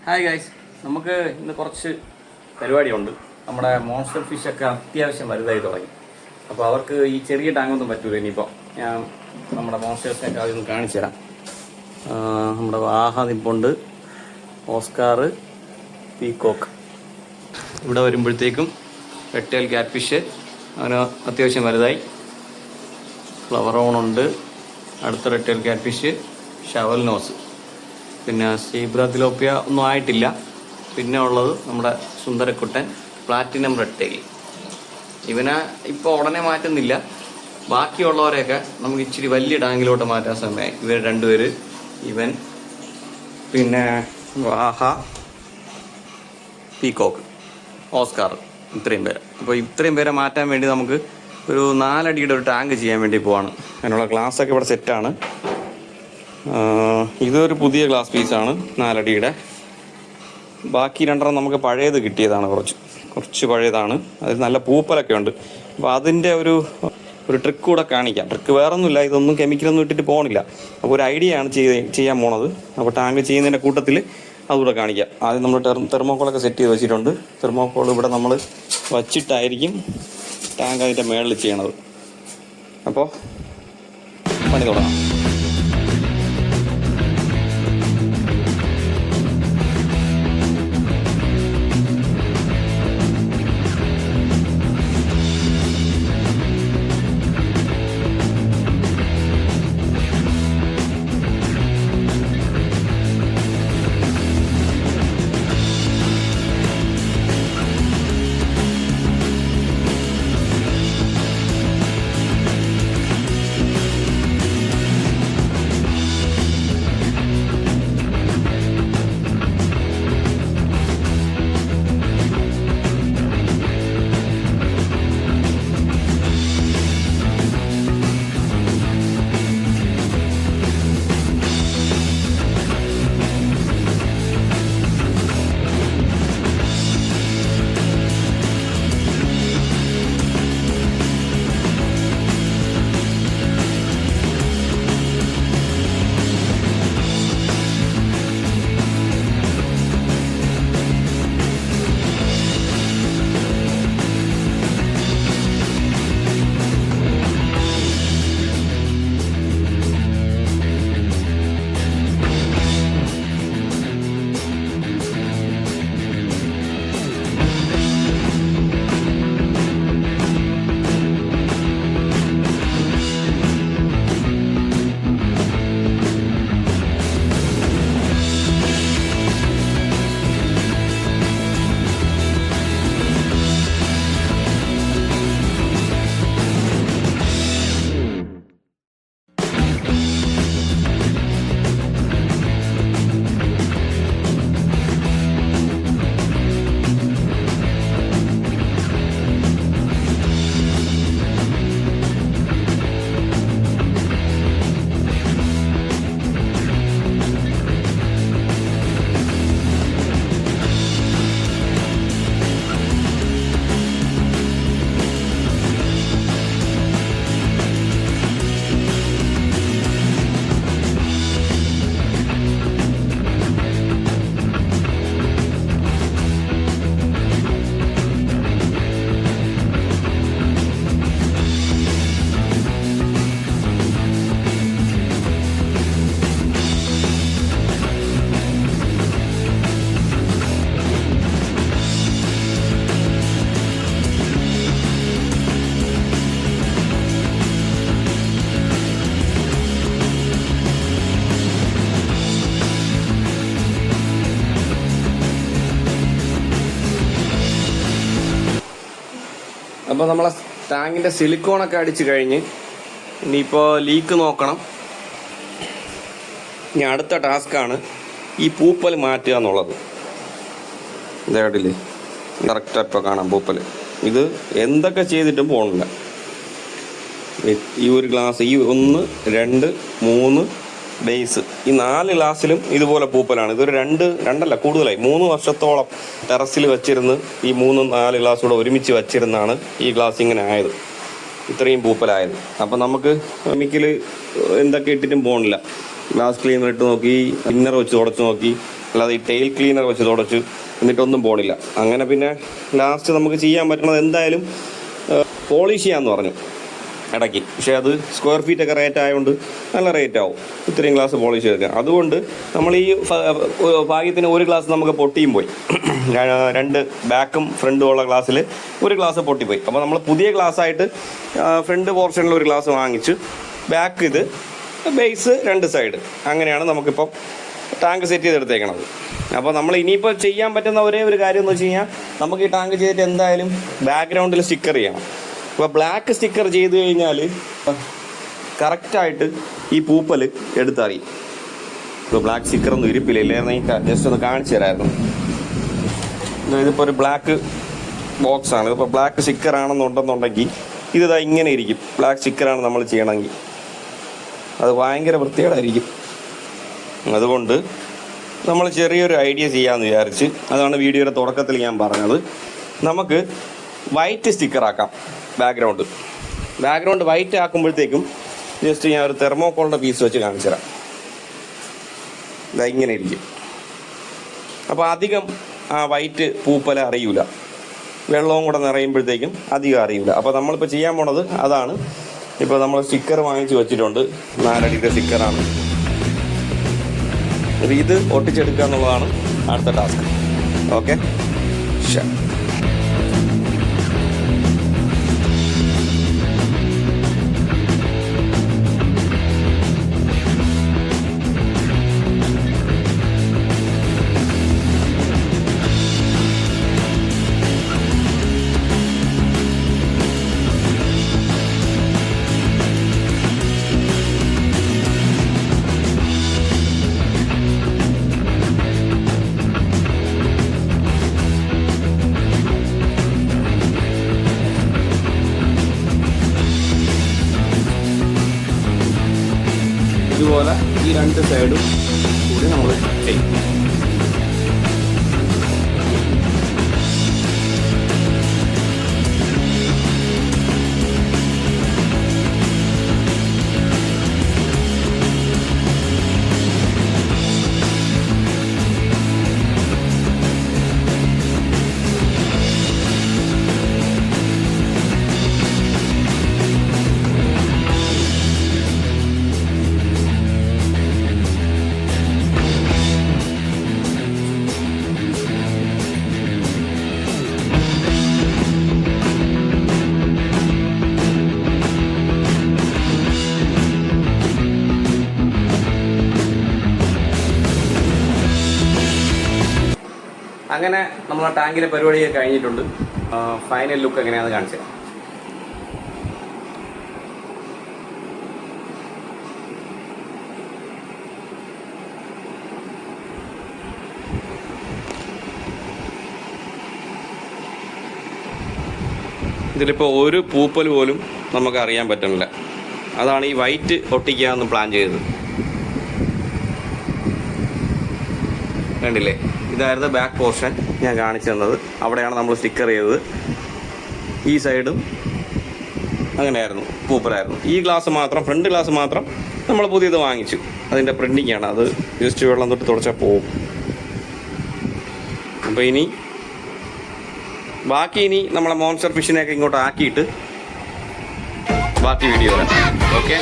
Hi guys, നമുക്ക് ഇന്ന് കുറച്ച് പരിപാടിയുണ്ട്. നമ്മുടെ മോൺസ്റ്റർ ഫിഷൊക്കെ അത്യാവശ്യം വലുതായി തുടങ്ങി. അപ്പോൾ അവർക്ക് ഈ ചെറിയ ടാങ്കൊന്നും പറ്റൂല. ഇനിയിപ്പോൾ ഞാൻ നമ്മുടെ മോൺസ്റ്റേഴ്സിനൊക്കെ അതൊന്ന് കാണിച്ചു തരാം. നമ്മുടെ വാഹ നിപ്പുണ്ട്, ഓസ്കാർ, പീകോക്ക്. ഇവിടെ വരുമ്പോഴത്തേക്കും റെഡ് ക്യാറ്റ് ഫിഷ് അവന് അത്യാവശ്യം വലുതായി. ഫ്ലവർ ഓണുണ്ട്, അടുത്ത red cat fish, shovel nose, പിന്നെ സീബ്ര തിലോപ്പിയ ഒന്നും ആയിട്ടില്ല. പിന്നെ ഉള്ളത് നമ്മുടെ സുന്ദരക്കുട്ടൻ പ്ലാറ്റിനം റെഡ് ടെയിൽ. ഇവനെ ഇപ്പോൾ ഉടനെ മാറ്റുന്നില്ല. ബാക്കിയുള്ളവരെയൊക്കെ നമുക്ക് ഇച്ചിരി വലിയ ടാങ്കിലോട്ട് മാറ്റാൻ സമയമായി. ഇവർ രണ്ടുപേര്, ഇവൻ, പിന്നെ വാഹ, പീകോക്ക്, ഓസ്കാർ, ഇത്രയും പേര്. അപ്പോൾ ഇത്രയും പേരെ മാറ്റാൻ വേണ്ടി നമുക്ക് ഒരു 4 അടിയുടെ ഒരു ടാങ്ക് ചെയ്യാൻ വേണ്ടി പോവാണ്. അതിനുള്ള ഗ്ലാസ്സൊക്കെ ഇവിടെ സെറ്റാണ്. ഇതൊരു പുതിയ ഗ്ലാസ് പീസാണ് 4 അടിയുടെ. ബാക്കി 2 നമുക്ക് പഴയത് കിട്ടിയതാണ്, കുറച്ച് പഴയതാണ്. അതിൽ നല്ല പൂപ്പലൊക്കെ ഉണ്ട്. അപ്പോൾ അതിൻ്റെ ഒരു ട്രിക്ക് കൂടെ കാണിക്കാം. ട്രിക്ക് വേറൊന്നുമില്ല, ഇതൊന്നും കെമിക്കലൊന്നും ഇട്ടിട്ട് പോകണില്ല. അപ്പോൾ ഒരു ഐഡിയ ആണ് ചെയ്യാൻ പോണത്. അപ്പോൾ ടാങ്ക് ചെയ്യുന്നതിൻ്റെ കൂട്ടത്തിൽ അതുകൂടെ കാണിക്കാം. ആദ്യം നമ്മൾ തെർമോക്കോളൊക്കെ സെറ്റ് ചെയ്ത് വെച്ചിട്ടുണ്ട്. തെർമോക്കോൾ ഇവിടെ നമ്മൾ വച്ചിട്ടായിരിക്കും ടാങ്ക് അതിൻ്റെ മുകളിൽ ചെയ്യണത്. അപ്പോൾ പണി തുടങ്ങാം. അപ്പോൾ നമ്മളെ ടാങ്കിൻ്റെ സിലിക്കോണൊക്കെ അടിച്ച് കഴിഞ്ഞ് ഇനിയിപ്പോൾ ലീക്ക് നോക്കണം. ഇനി അടുത്ത ടാസ്ക്കാണ് ഈ പൂപ്പൽ മാറ്റുക എന്നുള്ളത്. ഇതേടില്ലേ, കറക്റ്റായിട്ട് ഇപ്പോൾ കാണാം പൂപ്പൽ. ഇത് എന്തൊക്കെ ചെയ്തിട്ടും പോകണില്ല. ഈ ഒരു ഗ്ലാസ്, ഈ 1, 2, 3 ബേസ്, ഈ 4 ഗ്ലാസ്സിലും ഇതുപോലെ പൂപ്പലാണ്. ഇതൊരു 2 കൂടുതലായി 3 വർഷത്തോളം ടെറസിൽ വെച്ചിരുന്ന് ഈ 3-4 ഗ്ലാസ് കൂടെ ഒരുമിച്ച് വെച്ചിരുന്നാണ് ഈ ഗ്ലാസ് ഇങ്ങനെ ആയത്. ഇത്രയും പൂപ്പലായത്. അപ്പം നമുക്ക് കെമിക്കൽ എന്തൊക്കെ ഇട്ടിട്ടും പോകണില്ല. ഗ്ലാസ് ക്ലീനർ ഇട്ട് നോക്കി, ഇന്നർ വെച്ച് തുടച്ച് നോക്കി, അല്ലാതെ ഈ ടെയിൽ ക്ലീനർ വെച്ച് തുടച്ച്, എന്നിട്ടൊന്നും പോണില്ല. അങ്ങനെ പിന്നെ ലാസ്റ്റ് നമുക്ക് ചെയ്യാൻ പറ്റണത് എന്തായാലും പോളിഷ് ചെയ്യാമെന്ന് പറഞ്ഞു ഇടയ്ക്ക്. പക്ഷേ അത് സ്ക്വയർ ഫീറ്റൊക്കെ റേറ്റ് ആയതുകൊണ്ട് നല്ല റേറ്റ് ആവും ഇത്രയും ഗ്ലാസ് പോളിഷ് ചെയ്തെടുക്കാൻ. അതുകൊണ്ട് നമ്മൾ ഈ ഭാഗ്യത്തിന് ഒരു ഗ്ലാസ് നമുക്ക് പൊട്ടിയും പോയി. 2 ബാക്കും ഫ്രണ്ടും ഉള്ള ഗ്ലാസ്സിൽ ഒരു ഗ്ലാസ് പൊട്ടിപ്പോയി. അപ്പോൾ നമ്മൾ പുതിയ ഗ്ലാസ്സായിട്ട് ഫ്രണ്ട് പോർഷനിൽ ഒരു ഗ്ലാസ് വാങ്ങിച്ച് ബാക്ക് ഇത് ബേസ് 2 സൈഡ് അങ്ങനെയാണ് നമുക്കിപ്പം ടാങ്ക് സെറ്റ് ചെയ്തെടുത്തേക്കണത്. അപ്പോൾ നമ്മൾ ഇനിയിപ്പോൾ ചെയ്യാൻ പറ്റുന്ന ഒരേ ഒരു കാര്യം എന്ന് വെച്ച് കഴിഞ്ഞാൽ നമുക്ക് ഈ ടാങ്ക് ചെയ്തിട്ട് എന്തായാലും ബാക്ക്ഗ്രൗണ്ടിൽ സ്റ്റിക്കർ ചെയ്യണം. അപ്പോൾ ബ്ലാക്ക് സ്റ്റിക്കർ ചെയ്ത് കഴിഞ്ഞാൽ കറക്റ്റായിട്ട് ഈ പൂപ്പൽ എടുത്തറിയും. ഇപ്പോൾ ബ്ലാക്ക് സ്റ്റിക്കറൊന്നും ഇരിപ്പില്ല, ഇല്ലായിരുന്നെങ്കിൽ ജസ്റ്റ് ഒന്ന് കാണിച്ചു തരായിരുന്നു. ഇതിപ്പോൾ ഒരു ബ്ലാക്ക് ബോക്സാണ്. ഇതിപ്പോൾ ബ്ലാക്ക് സ്റ്റിക്കർ ആണെന്നുണ്ടെന്നുണ്ടെങ്കിൽ ഇതിതാ ഇങ്ങനെ ഇരിക്കും. ബ്ലാക്ക് സ്റ്റിക്കറാണ് നമ്മൾ ചെയ്യണമെങ്കിൽ അത് ഭയങ്കര വൃത്തികേടായിരിക്കും. അതുകൊണ്ട് നമ്മൾ ചെറിയൊരു ഐഡിയ ചെയ്യാമെന്ന് വിചാരിച്ച്, അതാണ് വീഡിയോയുടെ തുടക്കത്തിൽ ഞാൻ പറഞ്ഞത്. നമുക്ക് വൈറ്റ് സ്റ്റിക്കറാക്കാം. ബാക്ക്ഗ്രൗണ്ട് വൈറ്റ് ആക്കുമ്പോഴത്തേക്കും ജസ്റ്റ് ഞാൻ ഒരു തെർമോക്കോളിൻ്റെ പീസ് വെച്ച് കാണിച്ചു തരാം. ഇതാ ഇങ്ങനെ ഇരിക്കും. അപ്പോൾ അധികം ആ വൈറ്റ് പൂപ്പല അറിയില്ല, വെള്ളവും കൂടെ നിറയുമ്പോഴത്തേക്കും അധികം അറിയില്ല. അപ്പോൾ നമ്മളിപ്പോൾ ചെയ്യാൻ പോണത് അതാണ്. ഇപ്പോൾ നമ്മൾ സ്റ്റിക്കർ വാങ്ങിച്ച് വെച്ചിട്ടുണ്ട്, 4 അടിയുടെ സ്റ്റിക്കറാണ്. അപ്പോൾ ഇത് ഒട്ടിച്ചെടുക്കുക എന്നുള്ളതാണ് അടുത്ത ടാസ്ക്. ഓക്കെ, ശരി. ഇതുപോലെ ഈ 2 സൈഡും കൂടി നമ്മൾ ചെയ്യും. അങ്ങനെ നമ്മൾ ആ ടാങ്കിലെ പരിപാടിയൊക്കെ കഴിഞ്ഞിട്ടുണ്ട്. ഫൈനൽ ലുക്ക് എങ്ങനെയാണെന്ന് കാണിച്ചു തരാം. ഇതിലിപ്പോൾ ഒരു പൂപ്പൽ പോലും നമുക്ക് അറിയാൻ പറ്റുന്നില്ല. അതാണ് ഈ വൈറ്റ് ഒട്ടിക്കാമെന്ന് പ്ലാൻ ചെയ്തത്. കണ്ടില്ലേ, ഇതായിരുന്നു ബാക്ക് പോർഷൻ ഞാൻ കാണിച്ചു തന്നത്. അവിടെയാണ് നമ്മൾ സ്റ്റിക്കർ ചെയ്തത്. ഈ സൈഡും അങ്ങനെയായിരുന്നു, പൂപ്പലായിരുന്നു. ഈ ഗ്ലാസ് മാത്രം, ഫ്രണ്ട് ഗ്ലാസ് മാത്രം നമ്മൾ പുതിയത് വാങ്ങിച്ചു. അതിൻ്റെ പ്രിൻറ്റിങ്ങാണ്, അത് ജസ്റ്റ് വെള്ളം തൊട്ട് തുടച്ചാൽ പോവും. അപ്പോൾ ബാക്കി നമ്മളെ മോൺസ്റ്റർ ഫിഷിനെയൊക്കെ ഇങ്ങോട്ട് ആക്കിയിട്ട് ബാക്കി വീഡിയോ വരാം. ഓക്കെ.